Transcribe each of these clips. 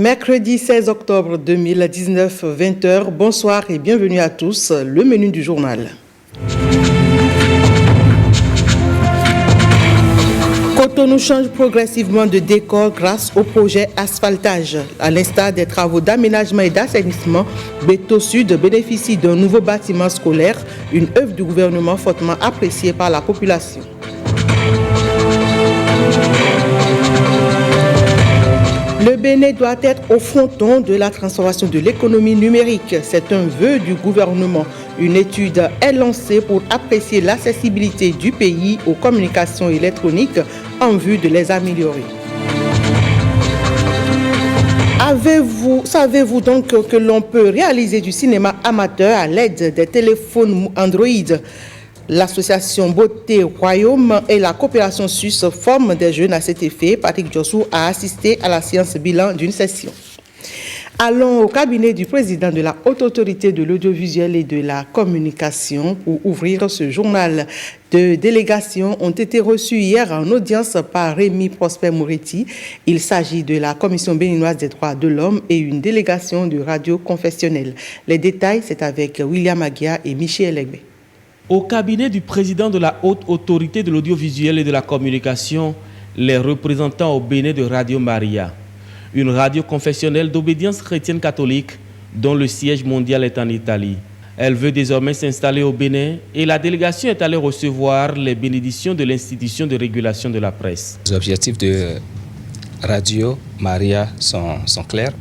Mercredi 16 octobre 2019, 20h. Bonsoir et bienvenue à tous. Le menu du journal. Cotonou change progressivement de décor grâce au projet asphaltage. À l'instar des travaux d'aménagement et d'assainissement, Beto Sud bénéficie d'un nouveau bâtiment scolaire, une œuvre du gouvernement fortement appréciée par la population. Le Bénin doit être au fronton de la transformation de l'économie numérique. C'est un vœu du gouvernement. Une étude est lancée pour apprécier l'accessibilité du pays aux communications électroniques en vue de les améliorer. Savez-vous donc que l'on peut réaliser du cinéma amateur à l'aide des téléphones Android? L'association Beauté Royaume et la coopération suisse forment des jeunes à cet effet. Patrick Jossou a assisté à la séance bilan d'une session. Allons au cabinet du président de la Haute Autorité de l'Audiovisuel et de la Communication pour ouvrir ce journal. Deux délégations ont été reçues hier en audience par Rémi Prosper Moretti. Il s'agit de la Commission béninoise des droits de l'homme et une délégation de radio confessionnelle. Les détails, c'est avec William Aguia et Michel Legbe. Au cabinet du président de la Haute Autorité de l'Audiovisuel et de la Communication, les représentants au Bénin de Radio Maria, une radio confessionnelle d'obédience chrétienne catholique dont le siège mondial est en Italie. Elle veut désormais s'installer au Bénin et la délégation est allée recevoir les bénédictions de l'institution de régulation de la presse. Les objectifs de Radio Maria sont clairs,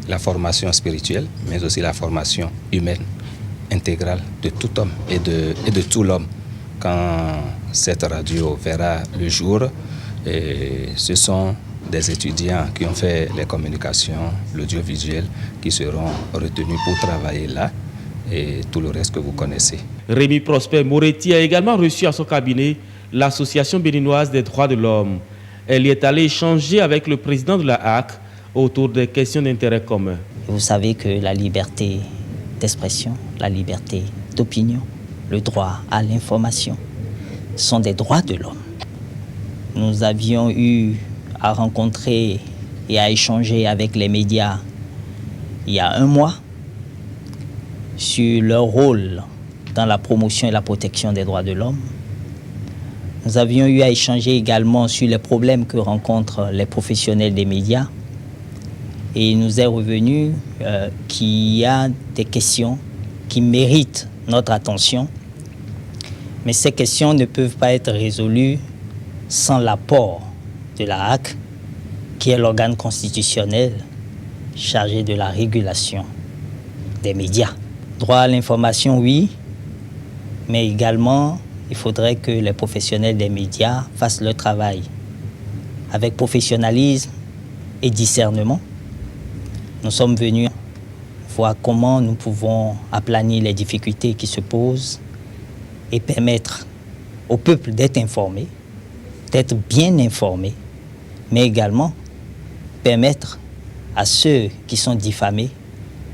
la formation spirituelle, mais aussi la formation humaine intégrale de tout homme et de tout l'homme. Quand cette radio verra le jour, ce sont des étudiants qui ont fait les communications, l'audiovisuel, qui seront retenus pour travailler là et tout le reste que vous connaissez. Rémi Prosper Moretti a également reçu à son cabinet l'Association béninoise des droits de l'homme. Elle y est allée échanger avec le président de la HAC autour des questions d'intérêt commun. Vous savez que la liberté d'expression, la liberté d'opinion, le droit à l'information sont des droits de l'homme. Nous avions eu à rencontrer et à échanger avec les médias il y a un mois sur leur rôle dans la promotion et la protection des droits de l'homme. Nous avions eu à échanger également sur les problèmes que rencontrent les professionnels des médias. Et il nous est revenu qu'il y a des questions qui méritent notre attention, mais ces questions ne peuvent pas être résolues sans l'apport de la HAC, qui est l'organe constitutionnel chargé de la régulation des médias. Droit à l'information, oui, mais également, il faudrait que les professionnels des médias fassent leur travail avec professionnalisme et discernement. Nous sommes venus voir comment nous pouvons aplanir les difficultés qui se posent et permettre au peuple d'être informé, d'être bien informé, mais également permettre à ceux qui sont diffamés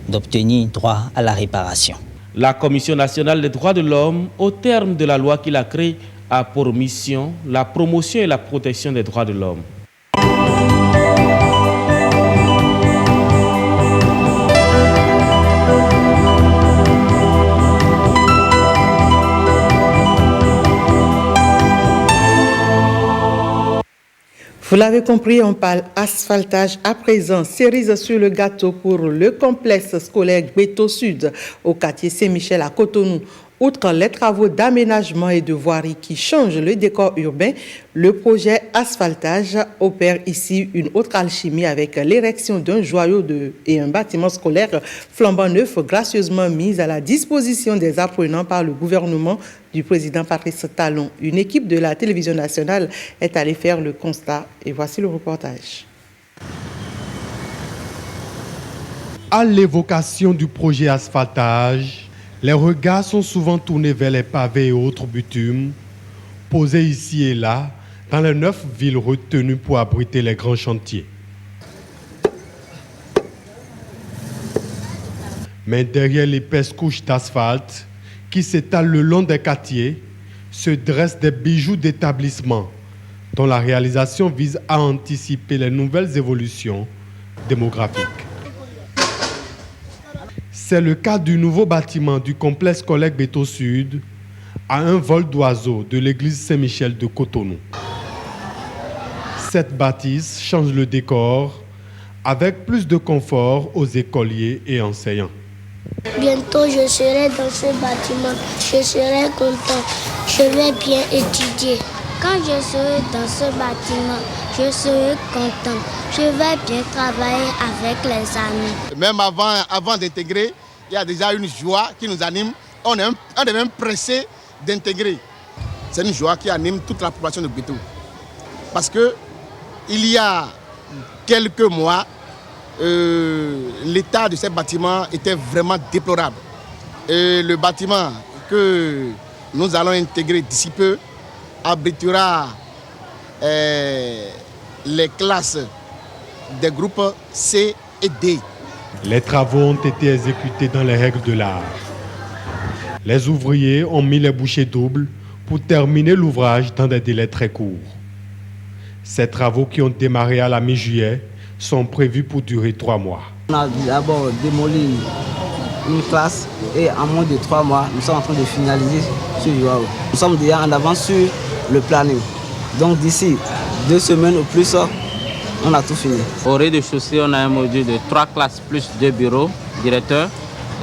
d'obtenir droit à la réparation. La Commission nationale des droits de l'homme, au terme de la loi qu'il a créée, a pour mission la promotion et la protection des droits de l'homme. Vous l'avez compris, on parle asphaltage à présent. Cerise sur le gâteau pour le complexe scolaire Beto Sud au quartier Saint-Michel à Cotonou. Outre les travaux d'aménagement et de voirie qui changent le décor urbain, le projet asphaltage opère ici une autre alchimie avec l'érection d'un joyau et un bâtiment scolaire flambant neuf gracieusement mis à la disposition des apprenants par le gouvernement du président Patrice Talon. Une équipe de la télévision nationale est allée faire le constat et voici le reportage. À l'évocation du projet asphaltage, les regards sont souvent tournés vers les pavés et autres bitumes, posés ici et là, dans les 9 villes retenues pour abriter les grands chantiers. Mais derrière l'épaisse couche d'asphalte qui s'étale le long des quartiers, se dressent des bijoux d'établissement dont la réalisation vise à anticiper les nouvelles évolutions démographique. C'est le cas du nouveau bâtiment du complexe scolaire Beto Sud à un vol d'oiseau de l'église Saint-Michel de Cotonou. Cette bâtisse change le décor avec plus de confort aux écoliers et enseignants. Bientôt, je serai dans ce bâtiment. Je serai content. Je vais bien étudier. Quand je serai dans ce bâtiment, je serai content. Je vais bien travailler avec les amis. Même avant d'intégrer, il y a déjà une joie qui nous anime. On est même pressé d'intégrer. C'est une joie qui anime toute la population de Beto. Parce que il y a quelques mois, l'état de ce bâtiment était vraiment déplorable. Et le bâtiment que nous allons intégrer d'ici peu abritera les classes des groupes C et D. Les travaux ont été exécutés dans les règles de l'art. Les ouvriers ont mis les bouchées doubles pour terminer l'ouvrage dans des délais très courts. Ces travaux qui ont démarré à la mi-juillet sont prévus pour durer 3 mois. On a d'abord démoli une classe et en moins de 3 mois, nous sommes en train de finaliser ce jour. Nous sommes déjà en avance sur le planning. Donc d'ici 2 semaines ou plus, on a tout fini. Au rez-de-chaussée, on a un module de 3 classes plus 2 bureaux directeurs.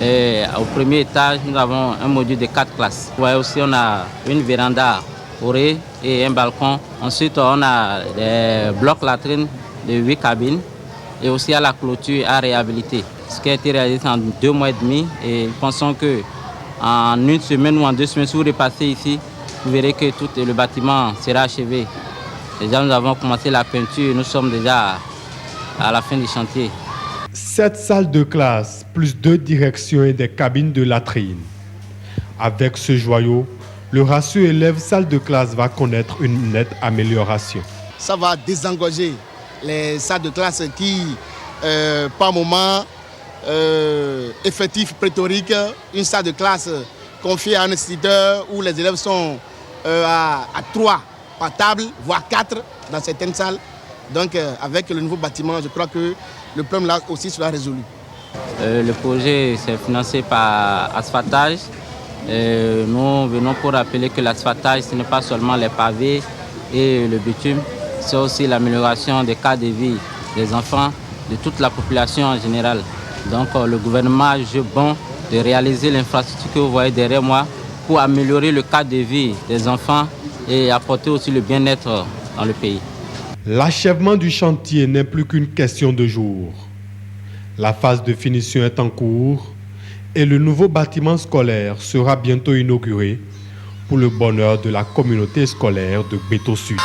Et au premier étage, nous avons un module de 4 classes. Vous voyez aussi, on a une véranda au rez et un balcon. Ensuite, on a des blocs latrines de 8 cabines et aussi à la clôture à réhabiliter. Ce qui a été réalisé en 2 mois et demi et nous pensons qu'en 1 semaine ou en 2 semaines, si vous repassez ici, vous verrez que tout le bâtiment sera achevé. Déjà, nous avons commencé la peinture, nous sommes déjà à la fin du chantier. 7 salles de classe, plus 2 directions et des cabines de latrines. Avec ce joyau, le ratio élève-salle de classe va connaître une nette amélioration. Ça va désengorger les salles de classe qui, par moment, effectif pléthorique, une salle de classe confiée à un instituteur où les élèves sont à 3 par table, voire 4 dans certaines salles. Donc avec le nouveau bâtiment, je crois que le problème là aussi sera résolu. Le projet c'est financé par asphaltage. Nous venons pour rappeler que l'asphaltage ce n'est pas seulement les pavés et le bitume, c'est aussi l'amélioration des cadres de vie des enfants, de toute la population en général. Donc le gouvernement a jugé bon de réaliser l'infrastructure que vous voyez derrière moi pour améliorer le cadre de vie des enfants et apporter aussi le bien-être dans le pays. L'achèvement du chantier n'est plus qu'une question de jours. La phase de finition est en cours et le nouveau bâtiment scolaire sera bientôt inauguré pour le bonheur de la communauté scolaire de Beto Sud.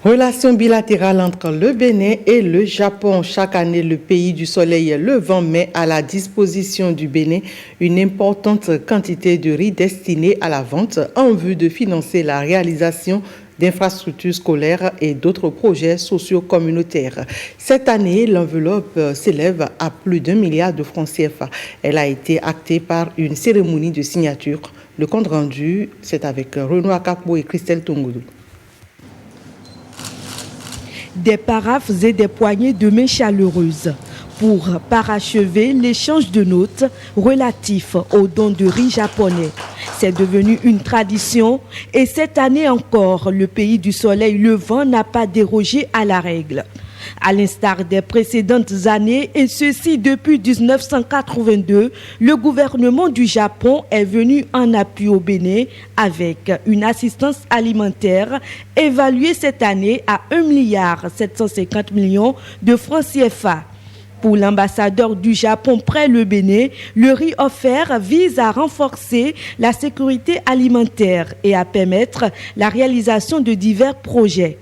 Relations bilatérales entre le Bénin et le Japon. Chaque année, le pays du soleil levant met à la disposition du Bénin une importante quantité de riz destinée à la vente en vue de financer la réalisation d'infrastructures scolaires et d'autres projets socio-communautaires. Cette année, l'enveloppe s'élève à plus d'1 milliard de francs CFA. Elle a été actée par une cérémonie de signature. Le compte rendu, c'est avec Renaud Akapo et Christelle Tongoudou. Des paraphes et des poignées de main chaleureuses pour parachever l'échange de notes relatifs aux dons de riz japonais. C'est devenu une tradition et cette année encore, le pays du soleil levant n'a pas dérogé à la règle. À l'instar des précédentes années, et ceci depuis 1982, le gouvernement du Japon est venu en appui au Bénin avec une assistance alimentaire évaluée cette année à 1,750 milliard de francs CFA. Pour l'ambassadeur du Japon près le Bénin, le riz offert vise à renforcer la sécurité alimentaire et à permettre la réalisation de divers projets.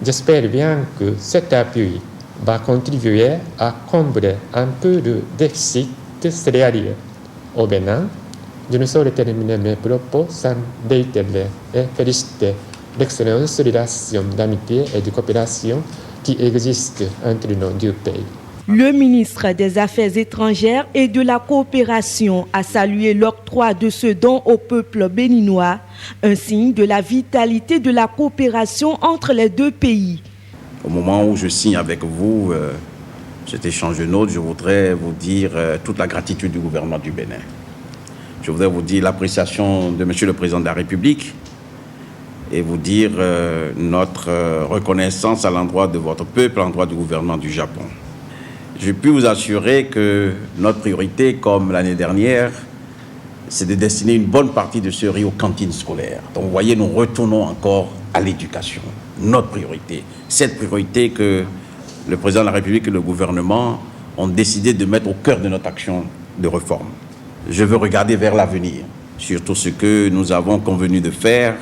J'espère bien que cet appui va contribuer à combler un peu le déficit céréalier au Bénin Je ne saurais terminer mes propos sans réitérer et féliciter l'excellente relation d'amitié et de coopération qui existe entre nos deux pays. Le ministre des Affaires étrangères et de la coopération a salué l'octroi de ce don au peuple béninois, un signe de la vitalité de la coopération entre les deux pays. Au moment où je signe avec vous cet échange de notes, je voudrais vous dire toute la gratitude du gouvernement du Bénin. Je voudrais vous dire l'appréciation de Monsieur le Président de la République et vous dire notre reconnaissance à l'endroit de votre peuple, à l'endroit du gouvernement du Japon. Je puis vous assurer que notre priorité, comme l'année dernière, c'est de destiner une bonne partie de ce riz aux cantines scolaires. Donc vous voyez, nous retournons encore à l'éducation. Notre priorité, cette priorité que le Président de la République et le gouvernement ont décidé de mettre au cœur de notre action de réforme. Je veux regarder vers l'avenir, surtout ce que nous avons convenu de faire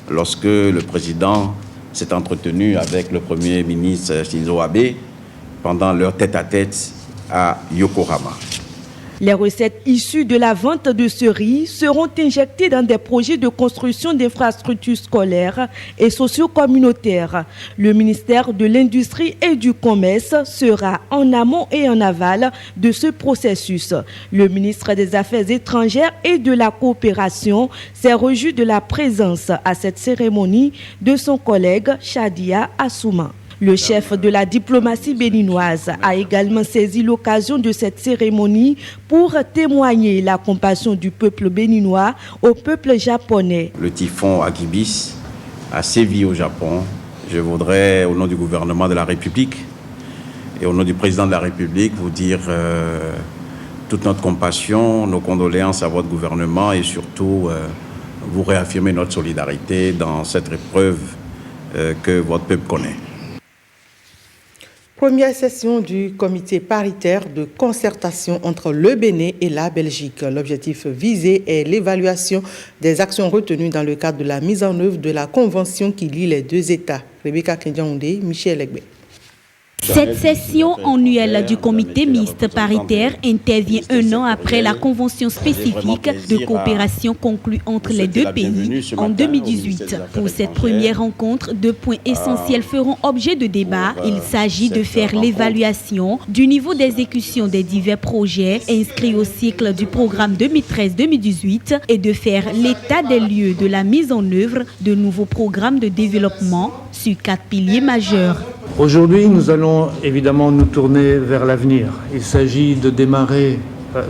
lorsque le Président s'est entretenu avec le Premier ministre Shinzo Abe pendant leur tête-à-tête à Yokohama. Les recettes issues de la vente de ce riz seront injectées dans des projets de construction d'infrastructures scolaires et socio-communautaires. Le ministère de l'Industrie et du Commerce sera en amont et en aval de ce processus. Le ministre des Affaires étrangères et de la coopération s'est réjoui de la présence à cette cérémonie de son collègue Shadia Assouma. Le chef de la diplomatie béninoise a également saisi l'occasion de cette cérémonie pour témoigner la compassion du peuple béninois au peuple japonais. Le typhon Agibis a sévi au Japon. Je voudrais, au nom du gouvernement de la République et au nom du président de la République, vous dire toute notre compassion, nos condoléances à votre gouvernement et surtout vous réaffirmer notre solidarité dans cette épreuve que votre peuple connaît. Première session du comité paritaire de concertation entre le Bénin et la Belgique. L'objectif visé est l'évaluation des actions retenues dans le cadre de la mise en œuvre de la convention qui lie les deux États. Rebecca Kendiaoundé, Michel Egbe. Cette session annuelle du comité mixte paritaire intervient un an après la convention spécifique de coopération conclue entre les deux pays en 2018. Pour cette première rencontre, 2 points essentiels feront objet de débat. Il s'agit de faire l'évaluation du niveau d'exécution des divers projets inscrits au cycle du programme 2013-2018 et de faire l'état des lieux de la mise en œuvre de nouveaux programmes de développement sur 4 piliers majeurs. Aujourd'hui, nous allons évidemment nous tourner vers l'avenir. Il s'agit de démarrer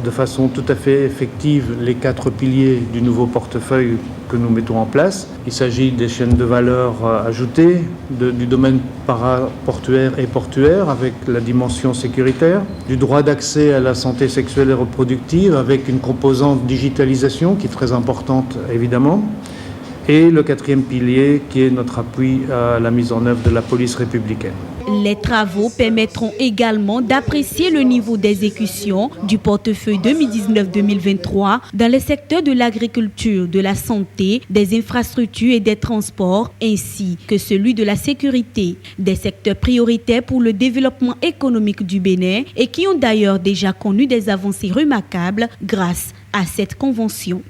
de façon tout à fait effective les 4 piliers du nouveau portefeuille que nous mettons en place. Il s'agit des chaînes de valeur ajoutées, du domaine paraportuaire et portuaire avec la dimension sécuritaire, du droit d'accès à la santé sexuelle et reproductive avec une composante digitalisation qui est très importante évidemment. Et le 4e pilier qui est notre appui à la mise en œuvre de la police républicaine. Les travaux permettront également d'apprécier le niveau d'exécution du portefeuille 2019-2023 dans les secteurs de l'agriculture, de la santé, des infrastructures et des transports, ainsi que celui de la sécurité, des secteurs prioritaires pour le développement économique du Bénin et qui ont d'ailleurs déjà connu des avancées remarquables grâce à cette convention.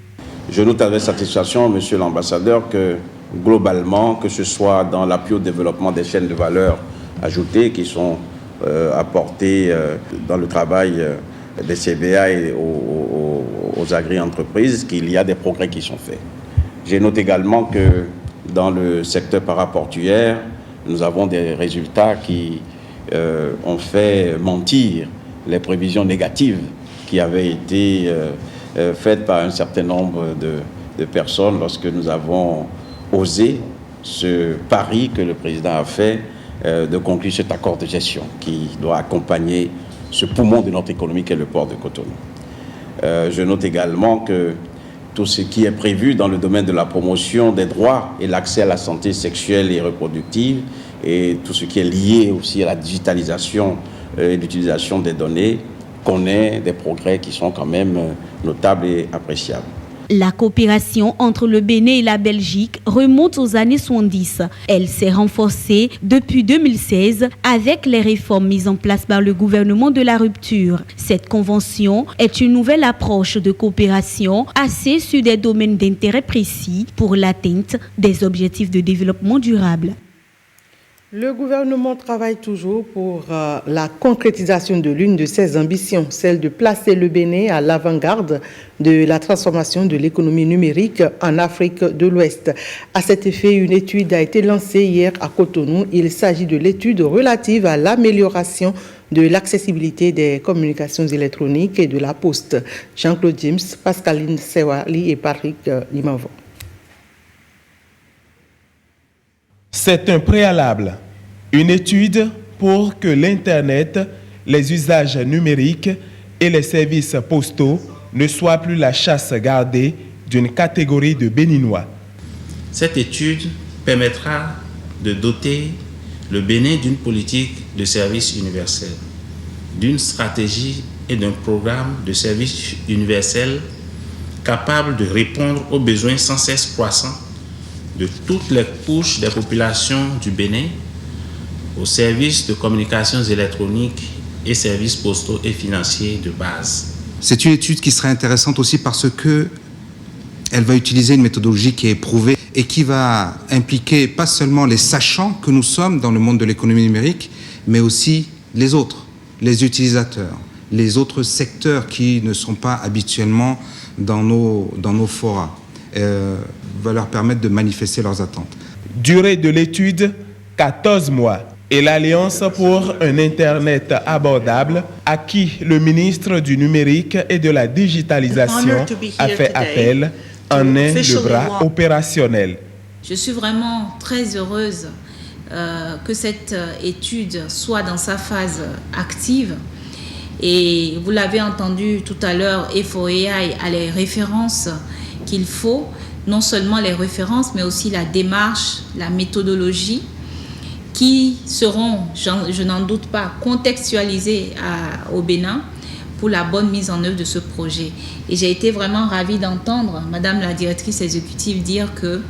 Je note avec satisfaction, Monsieur l'ambassadeur, que globalement, que ce soit dans l'appui au développement des chaînes de valeur ajoutées qui sont apportées dans le travail des CBA et aux agri-entreprises, qu'il y a des progrès qui sont faits. Je note également que dans le secteur paraportuaire, nous avons des résultats qui ont fait mentir les prévisions négatives qui avaient été faites par un certain nombre de personnes lorsque nous avons osé ce pari que le président a fait de conclure cet accord de gestion qui doit accompagner ce poumon de notre économie qu'est le port de Cotonou. Je note également que tout ce qui est prévu dans le domaine de la promotion des droits et l'accès à la santé sexuelle et reproductive et tout ce qui est lié aussi à la digitalisation et l'utilisation des données connaît des progrès qui sont quand même notables et appréciables. La coopération entre le Bénin et la Belgique remonte aux années 70. Elle s'est renforcée depuis 2016 avec les réformes mises en place par le gouvernement de la rupture. Cette convention est une nouvelle approche de coopération axée sur des domaines d'intérêt précis pour l'atteinte des objectifs de développement durable. Le gouvernement travaille toujours pour la concrétisation de l'une de ses ambitions, celle de placer le Bénin à l'avant-garde de la transformation de l'économie numérique en Afrique de l'Ouest. À cet effet, une étude a été lancée hier à Cotonou. Il s'agit de l'étude relative à l'amélioration de l'accessibilité des communications électroniques et de la poste. Jean-Claude James, Pascaline Sewali et Patrick Limavon. C'est un préalable, une étude pour que l'Internet, les usages numériques et les services postaux ne soient plus la chasse gardée d'une catégorie de Béninois. Cette étude permettra de doter le Bénin d'une politique de services universels, d'une stratégie et d'un programme de services universels capable de répondre aux besoins sans cesse croissants de toutes les couches des populations du Bénin, aux services de communications électroniques et services postaux et financiers de base. C'est une étude qui serait intéressante aussi parce que elle va utiliser une méthodologie qui est éprouvée et qui va impliquer pas seulement les sachants que nous sommes dans le monde de l'économie numérique, mais aussi les autres, les utilisateurs, les autres secteurs qui ne sont pas habituellement dans nos forats. Va leur permettre de manifester leurs attentes. Durée de l'étude, 14 mois. Et l'Alliance pour un Internet abordable, à qui le ministre du Numérique et de la Digitalisation a fait appel, en est le bras opérationnel. Je suis vraiment très heureuse que cette étude soit dans sa phase active. Et vous l'avez entendu tout à l'heure, FOAI a les références qu'il faut, non seulement les références, mais aussi la démarche, la méthodologie, qui seront, je n'en doute pas, contextualisées au Bénin pour la bonne mise en œuvre de ce projet. Et j'ai été vraiment ravie d'entendre Madame la directrice exécutive dire que,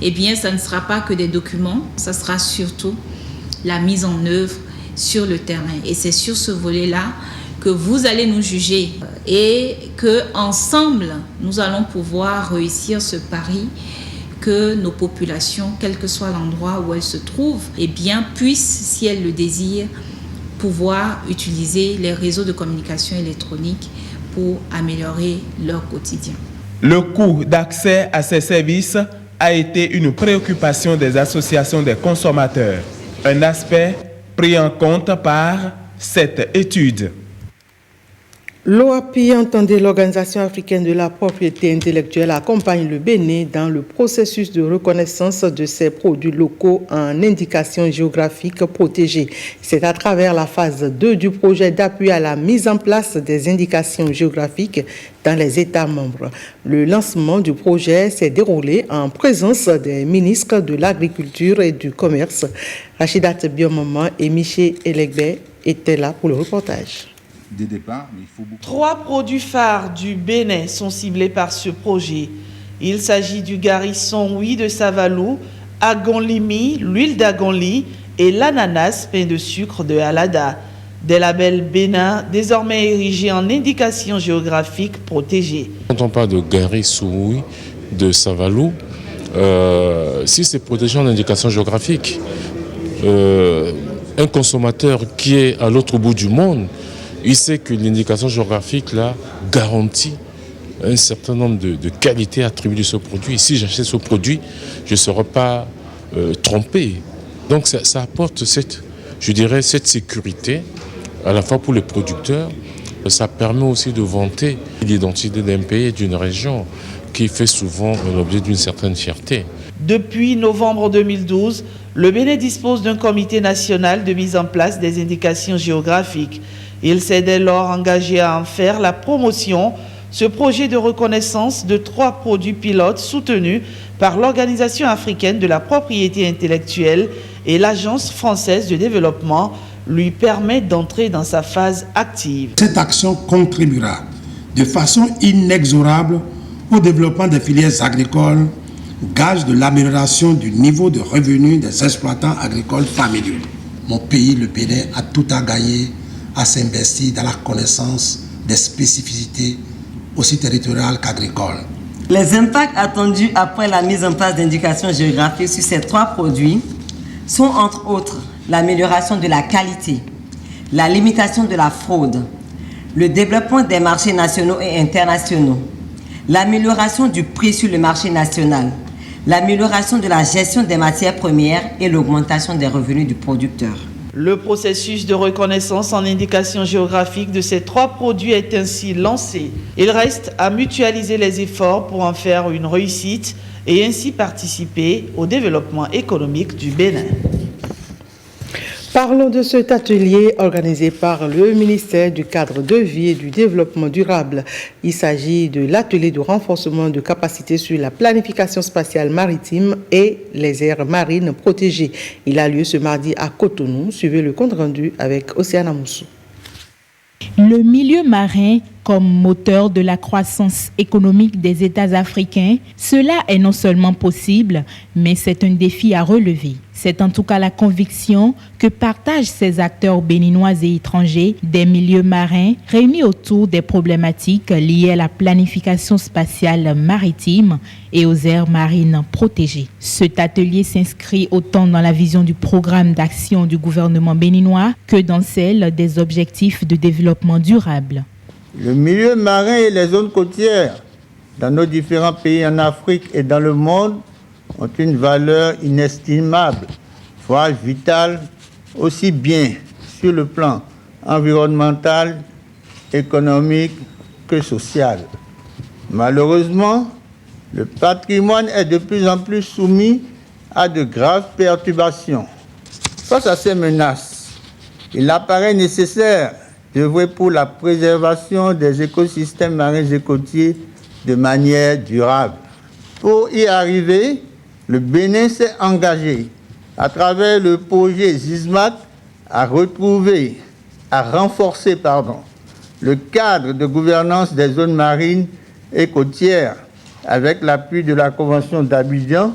eh bien, ça ne sera pas que des documents, ça sera surtout la mise en œuvre sur le terrain. Et c'est sur ce volet-là que vous allez nous juger et qu'ensemble, nous allons pouvoir réussir ce pari que nos populations, quel que soit l'endroit où elles se trouvent, eh bien, puissent, si elles le désirent, pouvoir utiliser les réseaux de communication électronique pour améliorer leur quotidien. Le coût d'accès à ces services a été une préoccupation des associations des consommateurs, un aspect pris en compte par cette étude. L'OAPI, entendez l'Organisation africaine de la propriété intellectuelle, accompagne le Bénin dans le processus de reconnaissance de ses produits locaux en indications géographiques protégées. C'est à travers la phase 2 du projet d'appui à la mise en place des indications géographiques dans les États membres. Le lancement du projet s'est déroulé en présence des ministres de l'Agriculture et du Commerce. Rachidat Biomama et Miché Elegbe étaient là pour le reportage. Des départs, mais il faut beaucoup. 3 produits phares du Bénin sont ciblés par ce projet. Il s'agit du garrison oui de Savalou, agonlimi, l'huile d'agonli et l'ananas pain de sucre de Halada. Des labels Bénin désormais érigés en indication géographique protégée. Quand on parle de garrison oui de Savalou, si c'est protégé en indication géographique, un consommateur qui est à l'autre bout du monde, il sait que l'indication géographique là garantit un certain nombre de qualités attribuées de ce produit. Si j'achète ce produit, je ne serai pas trompé. Donc ça apporte cette sécurité à la fois pour les producteurs. Ça permet aussi de vanter l'identité d'un pays et d'une région qui fait souvent l'objet d'une certaine fierté. Depuis novembre 2012, le Bénin dispose d'un comité national de mise en place des indications géographiques. Il s'est dès lors engagé à en faire la promotion. Ce projet de reconnaissance de 3 produits pilotes soutenus par l'Organisation africaine de la propriété intellectuelle et l'Agence française de développement lui permet d'entrer dans sa phase active. Cette action contribuera de façon inexorable au développement des filières agricoles, gage de l'amélioration du niveau de revenus des exploitants agricoles familiaux. Mon pays, le Bénin, a tout à gagner à s'investir dans la connaissance des spécificités aussi territoriales qu'agricoles. Les impacts attendus après la mise en place d'indications géographiques sur ces 3 produits sont entre autres l'amélioration de la qualité, la limitation de la fraude, le développement des marchés nationaux et internationaux, l'amélioration du prix sur le marché national, l'amélioration de la gestion des matières premières et l'augmentation des revenus du producteur. Le processus de reconnaissance en indication géographique de ces 3 produits est ainsi lancé. Il reste à mutualiser les efforts pour en faire une réussite et ainsi participer au développement économique du Bénin. Parlons de cet atelier organisé par le ministère du Cadre de vie et du Développement durable. Il s'agit de l'atelier de renforcement de capacités sur la planification spatiale maritime et les aires marines protégées. Il a lieu ce mardi à Cotonou. Suivez le compte rendu avec Océane Amoussou. Le milieu marin comme moteur de la croissance économique des États africains, cela est non seulement possible, mais c'est un défi à relever. C'est en tout cas la conviction que partagent ces acteurs béninois et étrangers des milieux marins réunis autour des problématiques liées à la planification spatiale maritime et aux aires marines protégées. Cet atelier s'inscrit autant dans la vision du programme d'action du gouvernement béninois que dans celle des objectifs de développement durable. Le milieu marin et les zones côtières dans nos différents pays en Afrique et dans le monde ont une valeur inestimable, voire vitale, aussi bien sur le plan environnemental, économique que social. Malheureusement, le patrimoine est de plus en plus soumis à de graves perturbations. Face à ces menaces, il apparaît nécessaire d'œuvrer pour la préservation des écosystèmes marins et côtiers de manière durable. Pour y arriver, le Bénin s'est engagé à travers le projet ZISMAT à renforcer le cadre de gouvernance des zones marines et côtières avec l'appui de la Convention d'Abidjan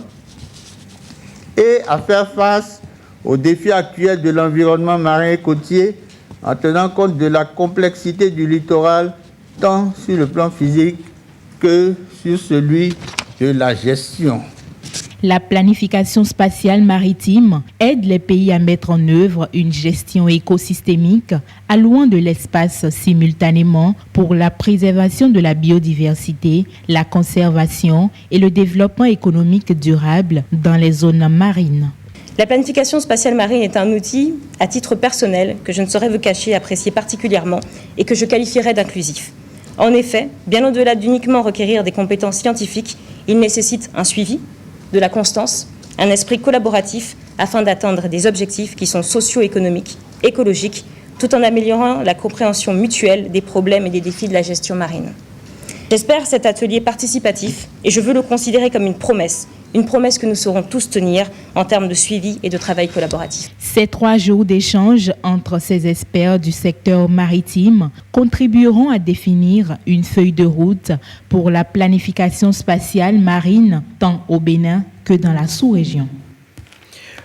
et à faire face aux défis actuels de l'environnement marin et côtier en tenant compte de la complexité du littoral, tant sur le plan physique que sur celui de la gestion. La planification spatiale maritime aide les pays à mettre en œuvre une gestion écosystémique allouant de l'espace simultanément pour la préservation de la biodiversité, la conservation et le développement économique durable dans les zones marines. La planification spatiale marine est un outil, à titre personnel, que je ne saurais vous cacher, apprécier particulièrement et que je qualifierais d'inclusif. En effet, bien au-delà d'uniquement requérir des compétences scientifiques, il nécessite un suivi, de la constance, un esprit collaboratif afin d'atteindre des objectifs qui sont socio-économiques, écologiques, tout en améliorant la compréhension mutuelle des problèmes et des défis de la gestion marine. J'espère cet atelier participatif et je veux le considérer comme une promesse que nous saurons tous tenir en termes de suivi et de travail collaboratif. Ces 3 jours d'échange entre ces experts du secteur maritime contribueront à définir une feuille de route pour la planification spatiale marine tant au Bénin que dans la sous-région.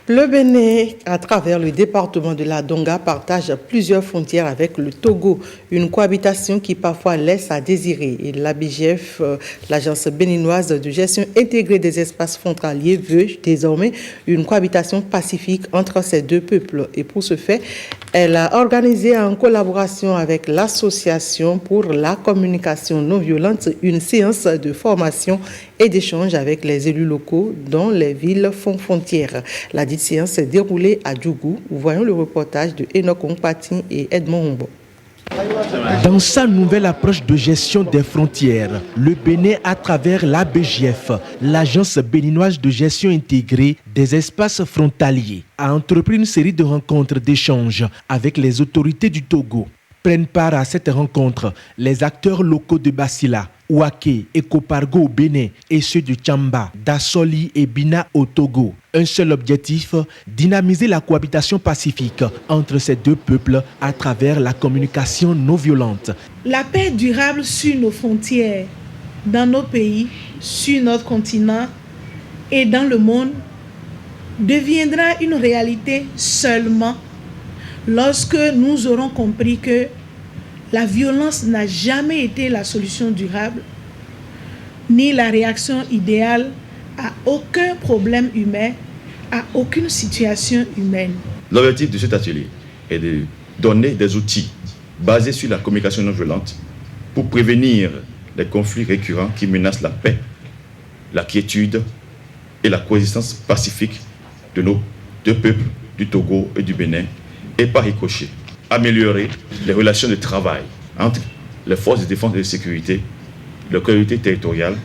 Le Bénin, à travers le département de la Donga, partage plusieurs frontières avec le Togo, une cohabitation qui parfois laisse à désirer. Et l'ABGF, l'Agence béninoise de gestion intégrée des espaces frontaliers, veut désormais une cohabitation pacifique entre ces 2 peuples. Et pour ce fait, elle a organisé en collaboration avec l'Association pour la communication non violente une séance de formation et d'échange avec les élus locaux dans les villes frontières. La dite séance s'est déroulée à Djougou. Voyons le reportage de Enoch Ongpati et Edmond Humbo. Dans sa nouvelle approche de gestion des frontières, le Bénin, à travers l'ABGF, l'Agence béninoise de gestion intégrée des espaces frontaliers, a entrepris une série de rencontres d'échange avec les autorités du Togo. Prennent part à cette rencontre les acteurs locaux de Basila, Ouaké et Kopargo au Bénin et ceux de Tchamba, Dassoli et Bina au Togo. Un seul objectif, dynamiser la cohabitation pacifique entre ces 2 peuples à travers la communication non violente. La paix durable sur nos frontières dans nos pays, sur notre continent et dans le monde deviendra une réalité seulement lorsque nous aurons compris que la violence n'a jamais été la solution durable ni la réaction idéale à aucun problème humain, à aucune situation humaine. L'objectif de cet atelier est de donner des outils basés sur la communication non violente pour prévenir les conflits récurrents qui menacent la paix, la quiétude et la coexistence pacifique de nos deux peuples, du Togo et du Bénin, et par ricochet, améliorer les relations de travail entre les forces de défense et de sécurité, les collectivités territoriales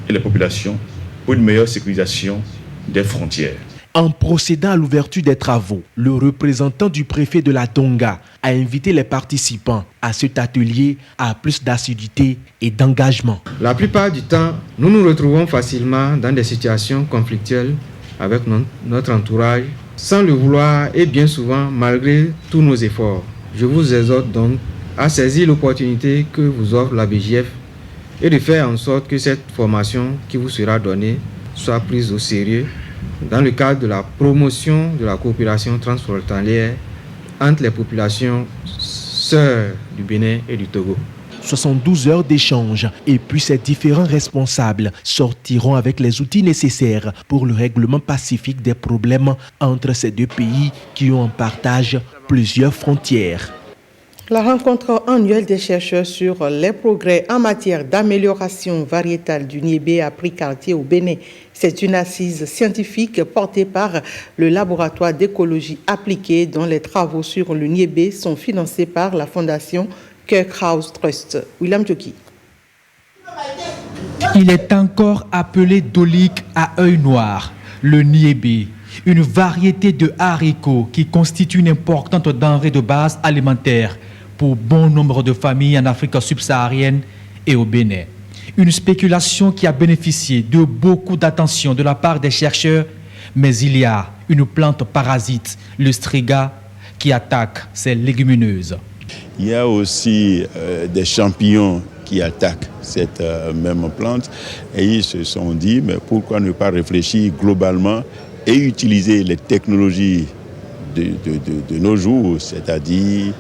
et les populations pour une meilleure sécurisation des frontières. En procédant à l'ouverture des travaux, le représentant du préfet de la Tonga a invité les participants à cet atelier à plus d'assiduité et d'engagement. La plupart du temps, nous nous retrouvons facilement dans des situations conflictuelles avec notre entourage, sans le vouloir et bien souvent malgré tous nos efforts. Je vous exhorte donc à saisir l'opportunité que vous offre la BGF et de faire en sorte que cette formation qui vous sera donnée soit prise au sérieux dans le cadre de la promotion de la coopération transfrontalière entre les populations sœurs du Bénin et du Togo. 72 heures d'échange et puis ces différents responsables sortiront avec les outils nécessaires pour le règlement pacifique des problèmes entre ces deux pays qui ont en partage plusieurs frontières. La rencontre annuelle des chercheurs sur les progrès en matière d'amélioration variétale du niébé a pris quartier au Bénin. C'est une assise scientifique portée par le laboratoire d'écologie appliquée dont les travaux sur le niébé sont financés par la fondation Kirkhouse Trust. William Joki. Il est encore appelé dolique à œil noir, le niébé, une variété de haricots qui constitue une importante denrée de base alimentaire pour bon nombre de familles en Afrique subsaharienne et au Bénin. Une spéculation qui a bénéficié de beaucoup d'attention de la part des chercheurs, mais il y a une plante parasite, le striga, qui attaque ces légumineuses. Il y a aussi des champignons qui attaquent cette même plante et ils se sont dit, mais pourquoi ne pas réfléchir globalement et utiliser les technologies de nos jours, c'est-à-dire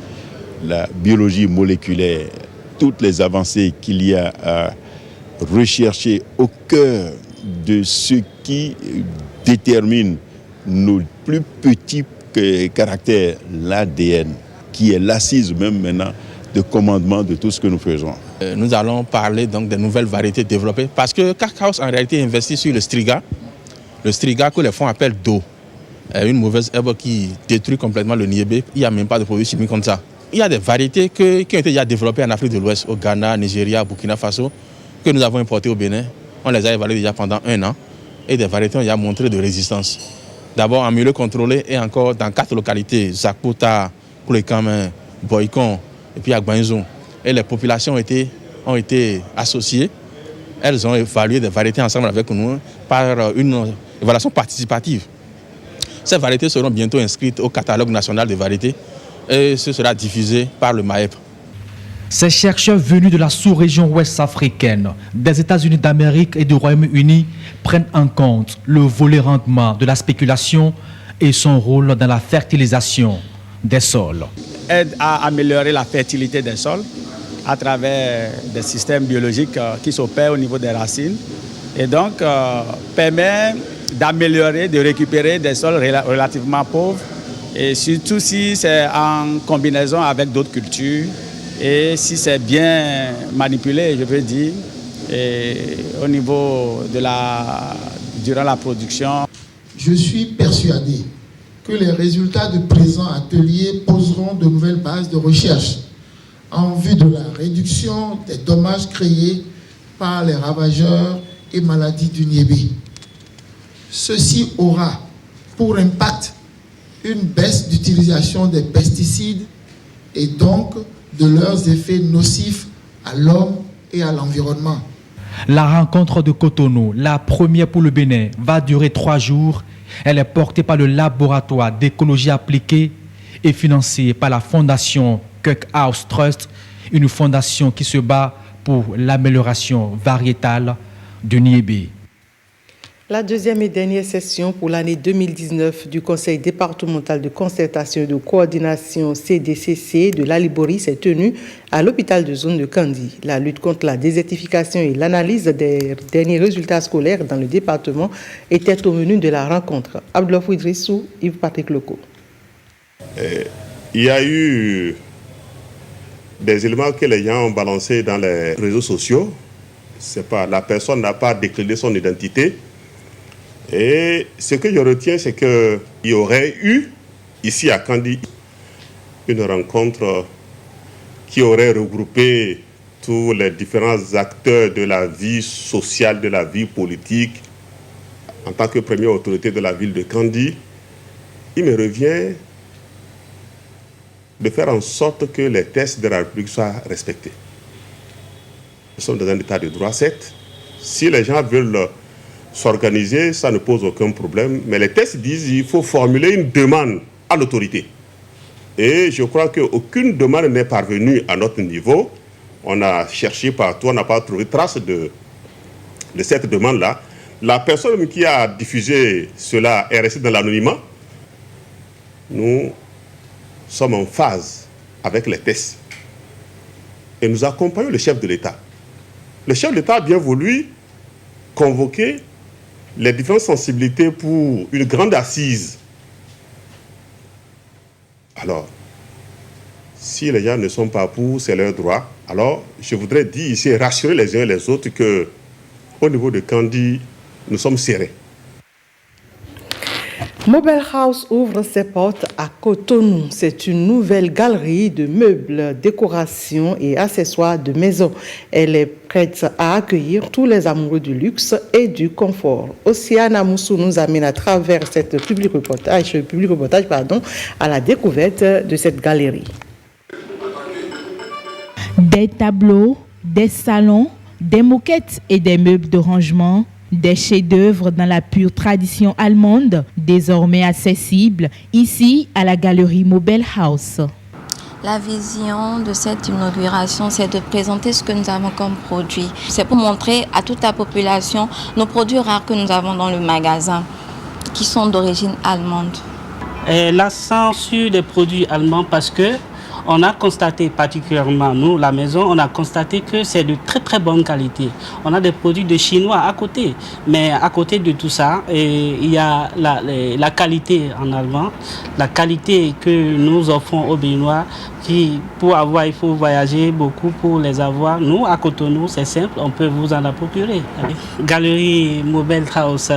la biologie moléculaire, toutes les avancées qu'il y a à rechercher au cœur de ce qui détermine nos plus petits caractères, l'ADN, qui est l'assise même maintenant de commandement de tout ce que nous faisons. Nous allons parler donc des nouvelles variétés développées parce que Kirkhouse en réalité investit sur le striga que les fonds appellent Do, une mauvaise herbe qui détruit complètement le niébé. Il n'y a même pas de produits chimiques comme ça. Il y a des variétés qui ont été déjà développées en Afrique de l'Ouest, au Ghana, Nigeria, Burkina Faso, que nous avons importées au Bénin. On les a évaluées déjà pendant 1 an et des variétés ont déjà montré de résistance. D'abord en milieu contrôlé et encore dans 4 localités, Zakota, Koulekame, Boycon et puis Agbanzo. Et les populations ont été associées. Elles ont évalué des variétés ensemble avec nous par une évaluation participative. Ces variétés seront bientôt inscrites au catalogue national des variétés et ce sera diffusé par le MAEP. Ces chercheurs venus de la sous-région ouest africaine, des États-Unis d'Amérique et du Royaume-Uni prennent en compte le volet rendement de la spéculation et son rôle dans la fertilisation des sols. Aide à améliorer la fertilité des sols à travers des systèmes biologiques qui s'opèrent au niveau des racines et donc permet d'améliorer, de récupérer des sols relativement pauvres et surtout si c'est en combinaison avec d'autres cultures et si c'est bien manipulé, je veux dire, et au niveau de durant la production. Je suis persuadé que les résultats du présent atelier poseront de nouvelles bases de recherche en vue de la réduction des dommages créés par les ravageurs et maladies du niébé. Ceci aura pour impact une baisse d'utilisation des pesticides et donc de leurs effets nocifs à l'homme et à l'environnement. La rencontre de Cotonou, la première pour le Bénin, va durer 3 jours. Elle est portée par le laboratoire d'écologie appliquée et financée par la fondation Kirkhouse Trust, une fondation qui se bat pour l'amélioration variétale du niébé. La deuxième et dernière session pour l'année 2019 du Conseil départemental de concertation et de coordination CDCC de la Liborie s'est tenue à l'hôpital de zone de Kandi. La lutte contre la désertification et l'analyse des derniers résultats scolaires dans le département étaient au menu de la rencontre. Abdoulaye Idrissou, Yves-Patrick Loco. Il y a eu des éléments que les gens ont balancés dans les réseaux sociaux. La personne n'a pas déclaré son identité. Et ce que je retiens, c'est qu'il y aurait eu, ici à Kandi, une rencontre qui aurait regroupé tous les différents acteurs de la vie sociale, de la vie politique. En tant que première autorité de la ville de Kandi, il me revient de faire en sorte que les tests de la République soient respectés. Nous sommes dans un état de droit, certes. Si les gens veulent s'organiser, ça ne pose aucun problème. Mais les tests disent qu'il faut formuler une demande à l'autorité. Et je crois qu'aucune demande n'est parvenue à notre niveau. On a cherché partout, on n'a pas trouvé trace de cette demande-là. La personne qui a diffusé cela est restée dans l'anonymat. Nous sommes en phase avec les tests. Et nous accompagnons le chef de l'État. Le chef de l'État a bien voulu convoquer les différentes sensibilités pour une grande assise. Alors, si les gens ne sont pas pour, c'est leur droit. Alors, je voudrais dire ici, rassurer les uns et les autres qu'au niveau de Kandi, nous sommes serrés. Mobile House ouvre ses portes à Cotonou. C'est une nouvelle galerie de meubles, décorations et accessoires de maison. Elle est prête à accueillir tous les amoureux du luxe et du confort. Oceana Moussou nous amène à travers cette public reportage, à la découverte de cette galerie. Des tableaux, des salons, des moquettes et des meubles de rangement. Des chefs-d'œuvre dans la pure tradition allemande, désormais accessibles ici à la galerie Mobile House. La vision de cette inauguration, c'est de présenter ce que nous avons comme produit. C'est pour montrer à toute la population nos produits rares que nous avons dans le magasin, qui sont d'origine allemande. L'accent sur les produits allemands parce que on a constaté particulièrement, nous, la maison, on a constaté que c'est de très très bonne qualité. On a des produits de chinois à côté, mais à côté de tout ça, il y a la qualité en allemand, la qualité que nous offrons aux Béninois, qui pour avoir, il faut voyager beaucoup pour les avoir. Nous, à Cotonou, c'est simple, on peut vous en procurer. Galerie Mobile House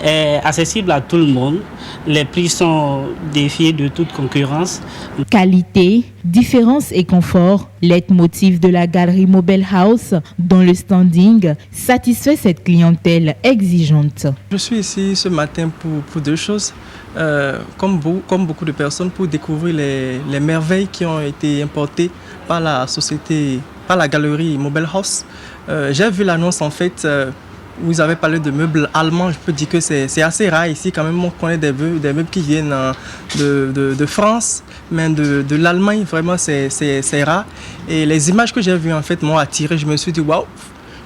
est accessible à tout le monde. Les prix sont défiés de toute concurrence. Qualité, différence et confort, leitmotiv de la galerie Mobile House, dont le standing satisfait cette clientèle exigeante. Je suis ici ce matin pour deux choses. Comme beaucoup de personnes, pour découvrir les merveilles qui ont été importées par la société, par la galerie Mobile House. J'ai vu l'annonce en fait. Vous avez parlé de meubles allemands, je peux dire que c'est assez rare ici quand même. On connaît des meubles qui viennent de France, mais de l'Allemagne, vraiment c'est rare. Et les images que j'ai vues en fait m'ont attiré. Je me suis dit waouh,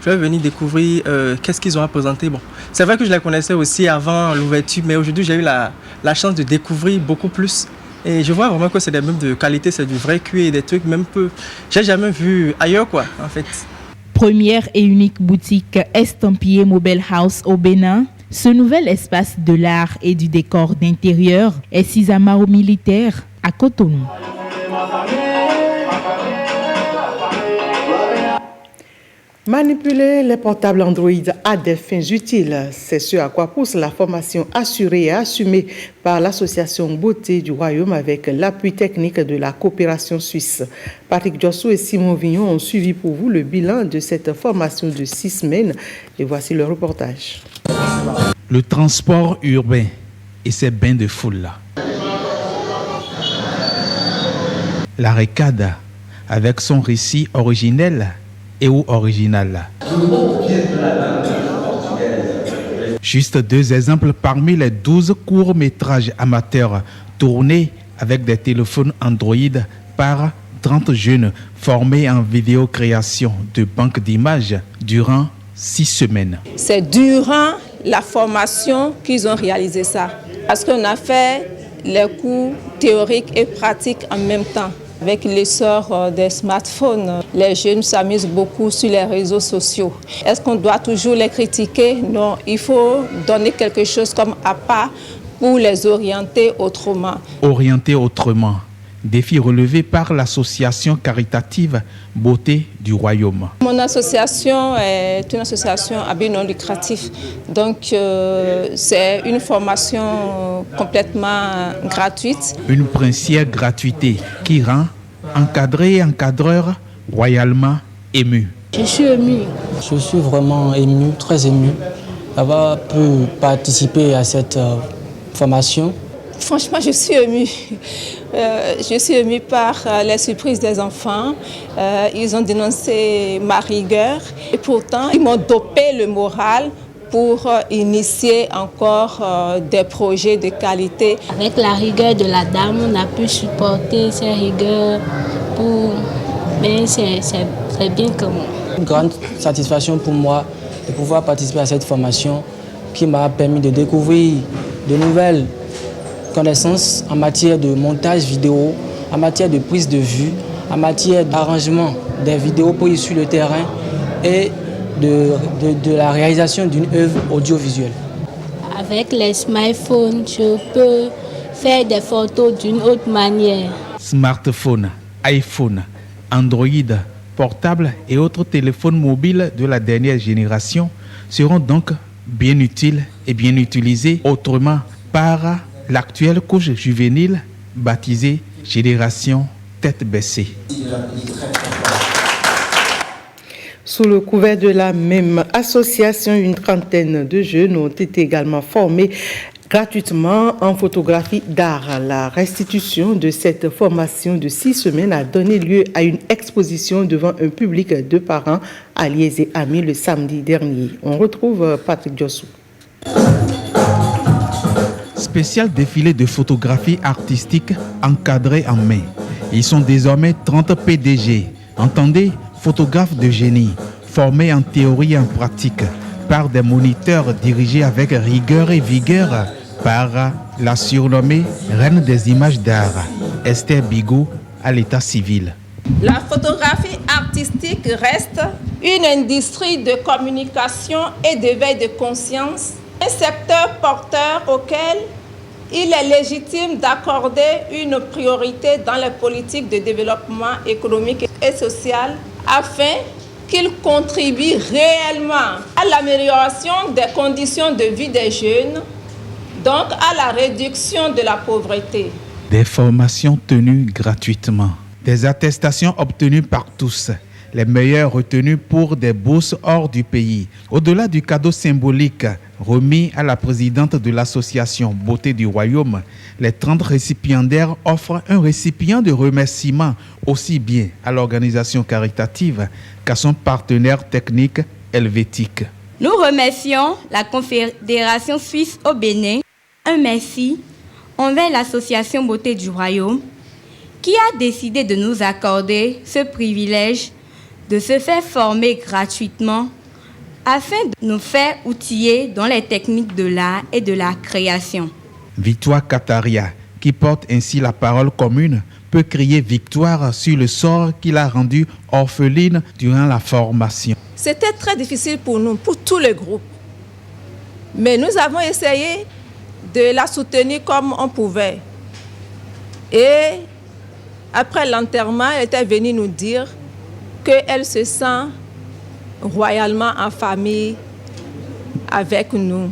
je vais venir découvrir qu'est-ce qu'ils ont à présenter. Bon, c'est vrai que je les connaissais aussi avant l'ouverture, mais aujourd'hui j'ai eu la chance de découvrir beaucoup plus. Et je vois vraiment que c'est des meubles de qualité, c'est du vrai cuir, des trucs même peu. J'ai jamais vu ailleurs quoi en fait. Première et unique boutique estampillée Mobile House au Bénin, ce nouvel espace de l'art et du décor d'intérieur est Sisamaro militaire à Cotonou. Manipuler les portables Android à des fins utiles, c'est ce à quoi pousse la formation assurée et assumée par l'association Beauté du Royaume avec l'appui technique de la coopération suisse. Patrick Jossou et Simon Vignon ont suivi pour vous le bilan de cette formation de 6 semaines et voici le reportage. Le transport urbain et ses bains de foule. La Récade avec son récit originel et ou original. Juste 2 exemples parmi les 12 courts-métrages amateurs tournés avec des téléphones Android par 30 jeunes formés en vidéocréation de banques d'images durant 6 semaines. C'est durant la formation qu'ils ont réalisé ça. Parce qu'on a fait les cours théoriques et pratiques en même temps. Avec l'essor des smartphones, les jeunes s'amusent beaucoup sur les réseaux sociaux. Est-ce qu'on doit toujours les critiquer? Non, il faut donner quelque chose comme appât pour les orienter autrement. Orienter autrement. Défi relevé par l'association caritative Beauté du Royaume. Mon association est une association à but non lucratif. Donc, c'est une formation complètement gratuite. Une princière gratuité qui rend encadrés et encadreurs royalement émus. Je suis ému. Je suis vraiment ému, très ému d'avoir pu participer à cette formation. Franchement, je suis émue. Je suis émue par les surprises des enfants. Ils ont dénoncé ma rigueur et pourtant, ils m'ont dopé le moral pour initier encore des projets de qualité. Avec la rigueur de la dame, on a pu supporter ces rigueurs mais c'est bien comme une grande satisfaction pour moi de pouvoir participer à cette formation qui m'a permis de découvrir de nouvelles connaissances en matière de montage vidéo, en matière de prise de vue, en matière d'arrangement des vidéos pour y sur le terrain et de la réalisation d'une œuvre audiovisuelle. Avec les smartphones, je peux faire des photos d'une autre manière. Smartphone, iPhone, Android, portable et autres téléphones mobiles de la dernière génération seront donc bien utiles et bien utilisés autrement par l'actuelle couche juvénile baptisée Génération Tête Baissée. Sous le couvert de la même association, une trentaine de jeunes ont été également formés gratuitement en photographie d'art. La restitution de cette formation de 6 semaines a donné lieu à une exposition devant un public de parents, alliés et amis le samedi dernier. On retrouve Patrick Diossou. Spécial défilé de photographie artistique encadré en main. Ils sont désormais 30 PDG. Entendez, photographes de génie, formés en théorie et en pratique, par des moniteurs dirigés avec rigueur et vigueur par la surnommée reine des images d'art, Esther Bigot, à l'état civil. La photographie artistique reste une industrie de communication et d'éveil de conscience, un secteur porteur auquel il est légitime d'accorder une priorité dans les politiques de développement économique et social afin qu'il contribue réellement à l'amélioration des conditions de vie des jeunes, donc à la réduction de la pauvreté. Des formations tenues gratuitement, des attestations obtenues par tous, les meilleurs retenus pour des bourses hors du pays. Au-delà du cadeau symbolique remis à la présidente de l'association Beauté du Royaume, les 30 récipiendaires offrent un récipient de remerciement aussi bien à l'organisation caritative qu'à son partenaire technique helvétique. Nous remercions la Confédération suisse au Bénin. Un merci envers l'association Beauté du Royaume qui a décidé de nous accorder ce privilège de se faire former gratuitement afin de nous faire outiller dans les techniques de l'art et de la création. Victoire Kataria, qui porte ainsi la parole commune, peut crier victoire sur le sort qu'il a rendu orpheline durant la formation. C'était très difficile pour nous, pour tout le groupe. Mais nous avons essayé de la soutenir comme on pouvait. Et après l'enterrement, elle était venue nous dire qu'elle se sent royalement en famille avec nous.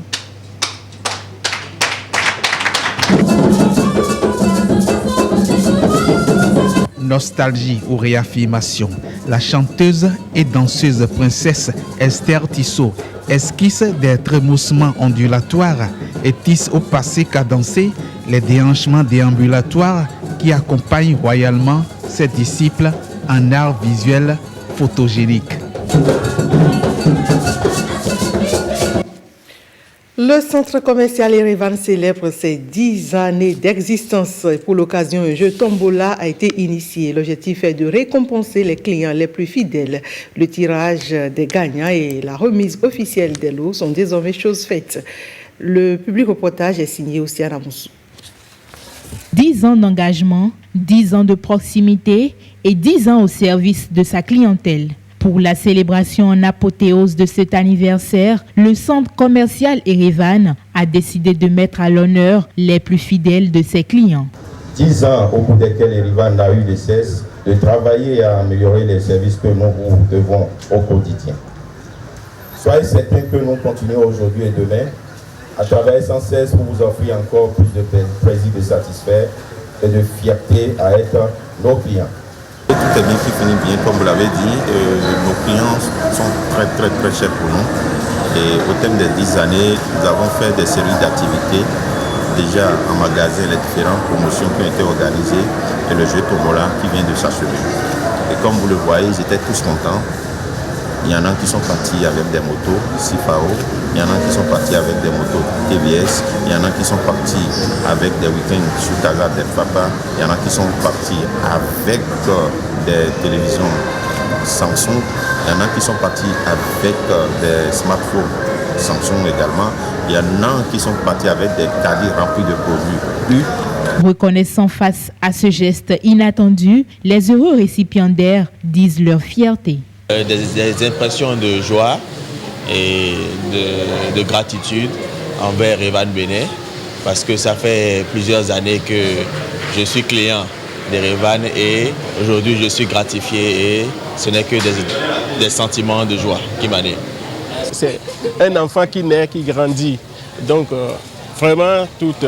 Nostalgie ou réaffirmation. La chanteuse et danseuse princesse Esther Tissot esquisse des trémoussements ondulatoires et tisse au passé cadencé les déhanchements déambulatoires qui accompagnent royalement ses disciples en art visuel photogénique. Le centre commercial Erevan célèbre ses 10 années d'existence. Pour l'occasion, un jeu tombola a été initié. L'objectif est de récompenser les clients les plus fidèles. Le tirage des gagnants et la remise officielle des lots sont désormais chose faite. Le public reportage est signé aussi à Ramoussou. 10 ans d'engagement, 10 ans de proximité et 10 ans au service de sa clientèle. Pour la célébration en apothéose de cet anniversaire, le centre commercial Erevan a décidé de mettre à l'honneur les plus fidèles de ses clients. 10 ans au bout desquels Erevan a eu de cesse de travailler à améliorer les services que nous vous devons au quotidien. Soyez certains que nous continuons aujourd'hui et demain à travailler sans cesse pour vous offrir encore plus de plaisir de satisfaire et de fierté à être nos clients. Tout est bien qui finit bien, comme vous l'avez dit. Nos clients sont très chers pour nous. Et au terme des 10 années, nous avons fait des séries d'activités. Déjà en magasin, les différentes promotions qui ont été organisées et le jeu Tombola qui vient de s'achever. Et comme vous le voyez, ils étaient tous contents. Il y en a qui sont partis avec des motos Sifao, il y en a qui sont partis avec des motos TVS, il y en a qui sont partis avec des week-ends sur Taga del Papa, il y en a qui sont partis avec des télévisions Samsung, il y en a qui sont partis avec des smartphones Samsung également, il y en a qui sont partis avec des caddies remplis de produits. Reconnaissant face à ce geste inattendu, les heureux récipiendaires disent leur fierté. Des impressions de joie et de gratitude envers Erevan Bénin parce que ça fait plusieurs années que je suis client d'Erevan et aujourd'hui je suis gratifié et ce n'est que des sentiments de joie qui m'animent. C'est un enfant qui naît, qui grandit. Donc vraiment toute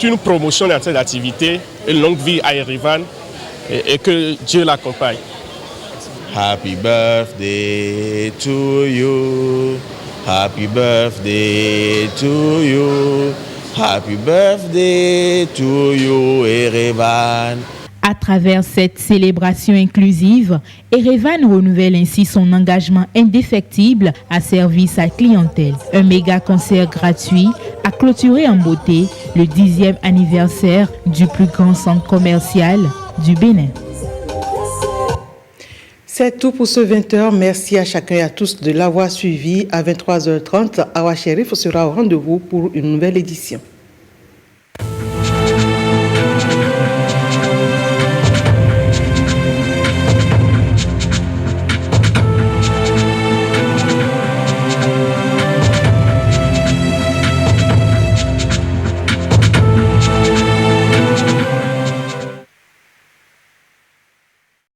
une promotion de cette activité, une longue vie à Erevan. Et que Dieu l'accompagne. Happy birthday to you. Happy birthday to you. Happy birthday to you, Erevan. À travers cette célébration inclusive, Erevan renouvelle ainsi son engagement indéfectible à servir sa clientèle. Un méga concert gratuit a clôturé en beauté le 10e anniversaire du plus grand centre commercial du Bénin. C'est tout pour ce 20h. Merci à chacun et à tous de l'avoir suivi. À 23h30, Awa Sherif sera au rendez-vous pour une nouvelle édition.